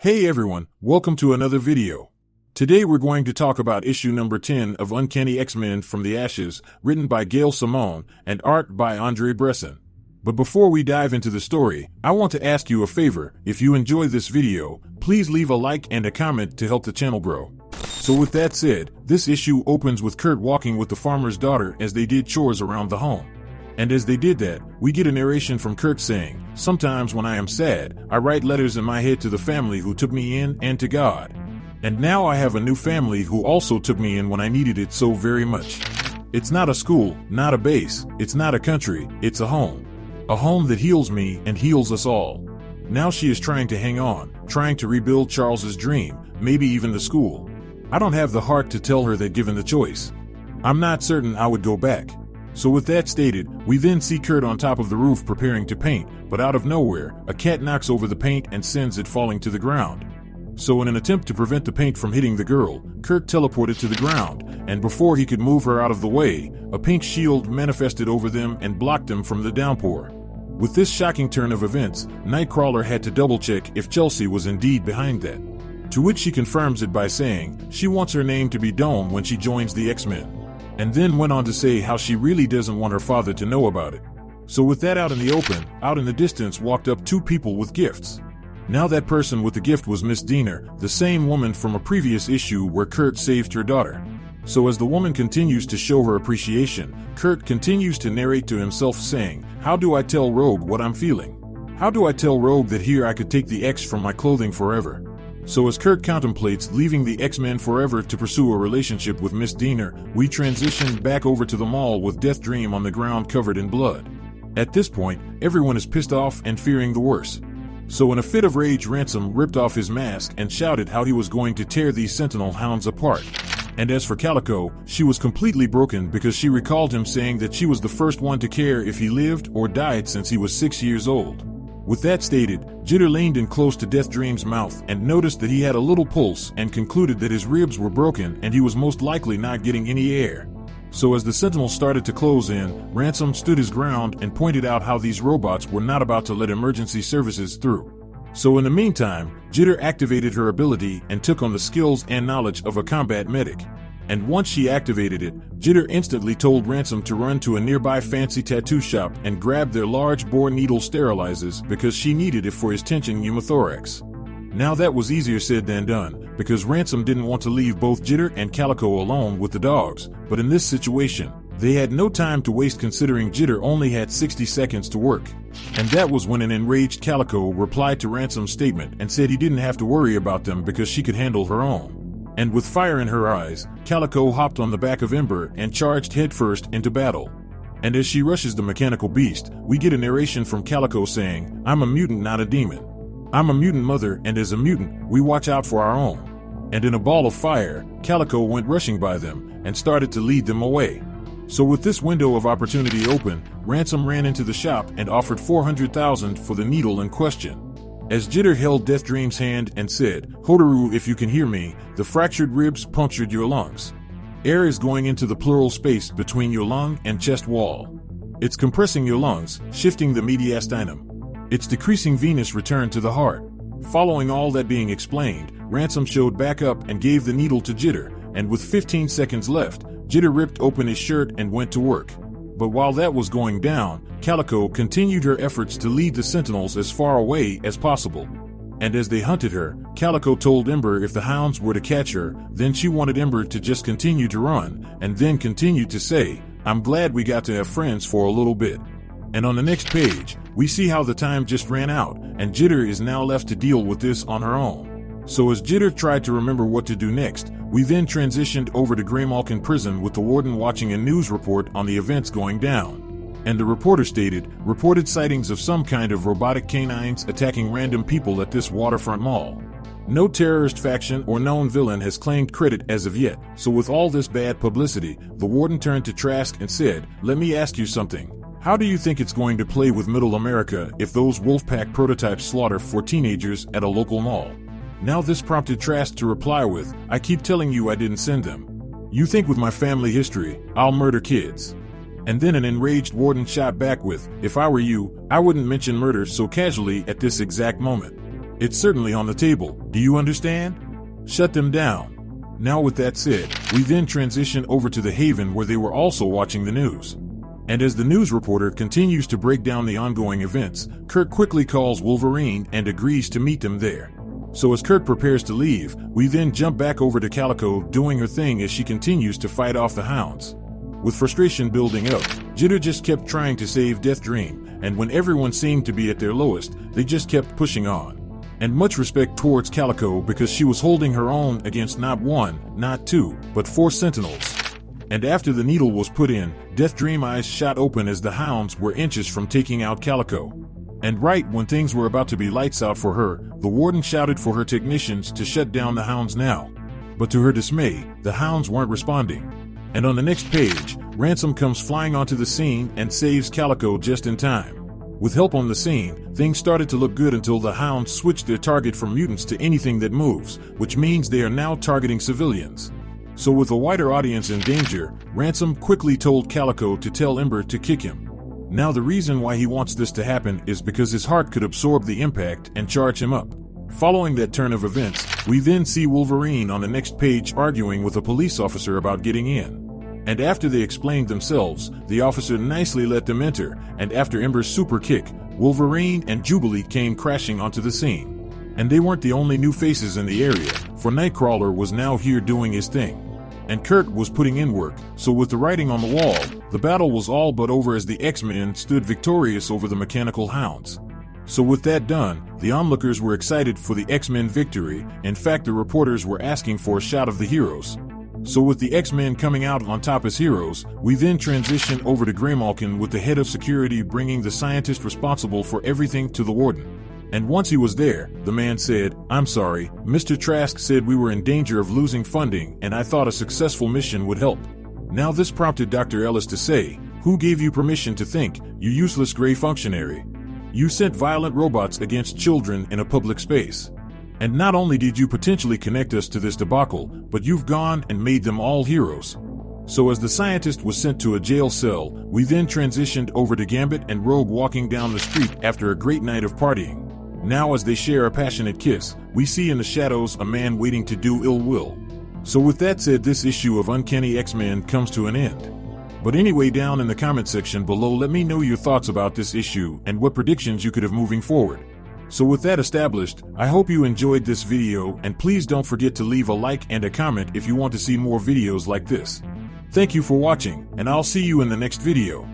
Hey everyone, welcome to another video. Today we're going to talk about issue number 10 of Uncanny X-Men From the Ashes, written by Gail Simone and art by Andre Bresson. But before we dive into the story, I want to ask you a favor. If you enjoy this video, please leave a like and a comment to help the channel grow. So with that said, this issue opens with Kurt walking with the farmer's daughter as they did chores around the home. And as they did that, we get a narration from Kurt saying, "Sometimes when I am sad, I write letters in my head to the family who took me in and to God. And now I have a new family who also took me in when I needed it so very much. It's not a school, not a base, it's not a country, it's a home. A home that heals me and heals us all." Now she is trying to hang on, trying to rebuild Charles's dream, maybe even the school. I don't have the heart to tell her that given the choice. I'm not certain I would go back. So with that stated, we then see Kurt on top of the roof preparing to paint, but out of nowhere, a cat knocks over the paint and sends it falling to the ground. So in an attempt to prevent the paint from hitting the girl, Kurt teleported to the ground, and before he could move her out of the way, a pink shield manifested over them and blocked them from the downpour. With this shocking turn of events, Nightcrawler had to double-check if Chelsea was indeed behind that. To which she confirms it by saying she wants her name to be Dome when she joins the X-Men. And then went on to say how she really doesn't want her father to know about it. So with that out in the open, out in the distance walked up two people with gifts. Now that person with the gift was Miss Diener, the same woman from a previous issue where Kurt saved her daughter. So as the woman continues to show her appreciation, Kurt continues to narrate to himself saying, "How do I tell Rogue what I'm feeling? How do I tell Rogue that here I could take the X from my clothing forever?" So as Kurt contemplates leaving the X-Men forever to pursue a relationship with Miss Diener, we transition back over to the mall with Death Dream on the ground covered in blood. At this point, everyone is pissed off and fearing the worst. So in a fit of rage, Ransom ripped off his mask and shouted how he was going to tear these Sentinel hounds apart. And as for Calico, she was completely broken because she recalled him saying that she was the first one to care if he lived or died since he was 6 years old. With that stated, Jitter leaned in close to Death Dream's mouth and noticed that he had a little pulse and concluded that his ribs were broken and he was most likely not getting any air. So as the Sentinels started to close in, Ransom stood his ground and pointed out how these robots were not about to let emergency services through. So in the meantime, Jitter activated her ability and took on the skills and knowledge of a combat medic. And once she activated it, Jitter instantly told Ransom to run to a nearby fancy tattoo shop and grab their large bore needle sterilizers because she needed it for his tension pneumothorax. Now that was easier said than done, because Ransom didn't want to leave both Jitter and Calico alone with the dogs, but in this situation, they had no time to waste considering Jitter only had 60 seconds to work. And that was when an enraged Calico replied to Ransom's statement and said he didn't have to worry about them because she could handle her own. And with fire in her eyes, Calico hopped on the back of Ember and charged headfirst into battle. And as she rushes the mechanical beast, we get a narration from Calico saying, "I'm a mutant, not a demon. I'm a mutant mother, and as a mutant, we watch out for our own." And in a ball of fire, Calico went rushing by them and started to lead them away. So with this window of opportunity open, Ransom ran into the shop and offered 400,000 for the needle in question. As Jitter held Death Dream's hand and said, "Hotaru, if you can hear me, the fractured ribs punctured your lungs. Air is going into the pleural space between your lung and chest wall. It's compressing your lungs, shifting the mediastinum. It's decreasing venous return to the heart." Following all that being explained, Ransom showed back up and gave the needle to Jitter, and with 15 seconds left, Jitter ripped open his shirt and went to work. But while that was going down, Calico continued her efforts to lead the Sentinels as far away as possible. And as they hunted her, Calico told Ember if the hounds were to catch her, then she wanted Ember to just continue to run, and then continued to say, "I'm glad we got to have friends for a little bit." And on the next page, we see how the time just ran out, and Jitter is now left to deal with this on her own. So as Jitter tried to remember what to do next, we then transitioned over to Greymalkin Prison with the warden watching a news report on the events going down. And the reporter stated, reported sightings of some kind of robotic canines attacking random people at this waterfront mall. No terrorist faction or known villain has claimed credit as of yet, so with all this bad publicity, the warden turned to Trask and said, "Let me ask you something. How do you think it's going to play with Middle America if those Wolfpack prototypes slaughter 4 teenagers at a local mall?" Now this prompted Trask to reply with, "I keep telling you I didn't send them. You think with my family history, I'll murder kids." And then an enraged warden shot back with, "If I were you, I wouldn't mention murder so casually at this exact moment. It's certainly on the table, do you understand? Shut them down. Now with that said, we then transition over to the Haven where they were also watching the news. And as the news reporter continues to break down the ongoing events, Kurt quickly calls Wolverine and agrees to meet them there. So as Kurt prepares to leave, we then jump back over to Calico doing her thing as she continues to fight off the Hounds. With frustration building up, Jitter just kept trying to save Death Dream, and when everyone seemed to be at their lowest, they just kept pushing on. And much respect towards Calico because she was holding her own against not one, not two, but 4 Sentinels. And after the needle was put in, Death Dream eyes shot open as the Hounds were inches from taking out Calico. And right when things were about to be lights out for her, the Warden shouted for her technicians to shut down the Hounds now. But to her dismay, the Hounds weren't responding. And on the next page, Ransom comes flying onto the scene and saves Calico just in time. With help on the scene, things started to look good until the Hounds switched their target from mutants to anything that moves, which means they are now targeting civilians. So with a wider audience in danger, Ransom quickly told Calico to tell Ember to kick him. Now the reason why he wants this to happen is because his heart could absorb the impact and charge him up. Following that turn of events, we then see Wolverine on the next page arguing with a police officer about getting in. And after they explained themselves, the officer nicely let them enter, and after Ember's super kick, Wolverine and Jubilee came crashing onto the scene. And they weren't the only new faces in the area, for Nightcrawler was now here doing his thing. And Kurt was putting in work, so with the writing on the wall, the battle was all but over as the X-Men stood victorious over the Mechanical Hounds. So with that done, the onlookers were excited for the X-Men victory. In fact, the reporters were asking for a shot of the heroes. So with the X-Men coming out on top as heroes, we then transition over to Graymalkin with the head of security bringing the scientist responsible for everything to the Warden. And once he was there, the man said, "I'm sorry, Mr. Trask said we were in danger of losing funding and I thought a successful mission would help." Now this prompted Dr. Ellis to say, "Who gave you permission to think, you useless gray functionary? You sent violent robots against children in a public space. And not only did you potentially connect us to this debacle, but you've gone and made them all heroes." So as the scientist was sent to a jail cell, we then transitioned over to Gambit and Rogue walking down the street after a great night of partying. Now as they share a passionate kiss, we see in the shadows a man waiting to do ill will. So with that said, this issue of Uncanny X-Men comes to an end. But anyway, down in the comment section below, let me know your thoughts about this issue and what predictions you could have moving forward. So with that established, I hope you enjoyed this video, and please don't forget to leave a like and a comment if you want to see more videos like this. Thank you for watching, and I'll see you in the next video.